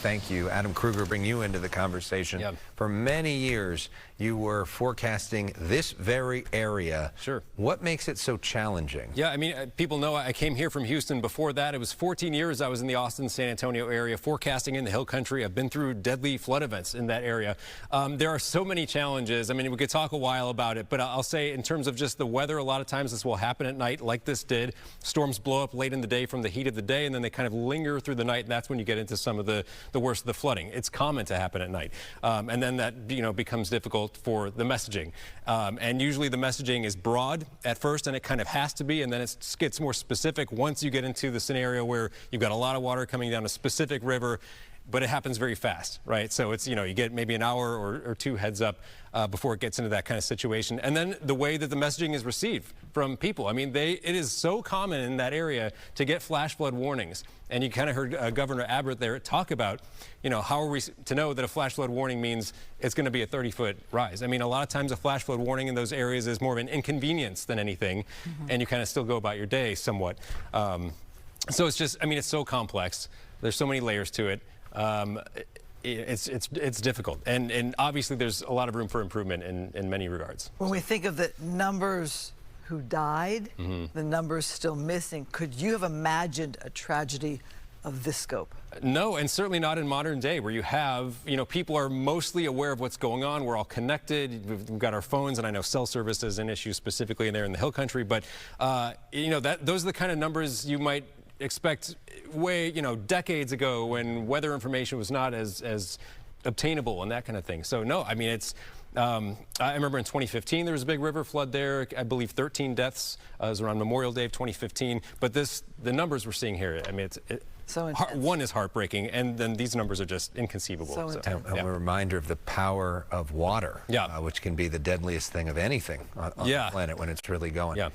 Thank you. Adam Kruger, bring you into the conversation. Yep. For many years, you were forecasting this very area. Sure. What makes it so challenging? Yeah, I mean, people know I came here from Houston. Before that, it was 14 years I was in the Austin, San Antonio area forecasting in the Hill Country. I've been through deadly flood events in that area. There are so many challenges. I mean, we could talk a while about it, but I'll say in terms of just the weather, a lot of times this will happen at night like this did. Storms blow up late in the day from the heat of the day, and then they kind of linger through the night, and that's when you get into some of the worst of the flooding. It's common to happen at night. And then that, becomes difficult for the messaging. And usually the messaging is broad at first, and it kind of has to be, and then it gets more specific once you get into the scenario where you've got a lot of water coming down a specific river, but it happens very fast, right? So it's, you get maybe an hour or two heads up before it gets into that kind of situation. And then the way that the messaging is received from people. I mean, it is so common in that area to get flash flood warnings. And you kind of heard Governor Abbott there talk about, how are we to know that a flash flood warning means it's going to be a 30-foot rise? I mean, a lot of times a flash flood warning in those areas is more of an inconvenience than anything, and you kind of still go about your day somewhat. So it's just, it's so complex. There's so many layers to it. It's difficult, and obviously there's a lot of room for improvement in many regards. When we think of the numbers who died, the numbers still missing, could you have imagined a tragedy of this scope? No, and certainly not in modern day where you have, people are mostly aware of what's going on. We're all connected. We've got our phones, and I know cell service is an issue specifically in there in the Hill Country, but, those are the kind of numbers you might expect way, decades ago when weather information was not as obtainable and that kind of thing. So no, it's, I remember in 2015 there was a big river flood there. I believe 13 deaths. It was around Memorial Day of 2015. But the numbers we're seeing here, so one is heartbreaking, and then these numbers are just inconceivable. And a reminder of the power of water, which can be the deadliest thing of anything on the planet when it's really going. Yeah.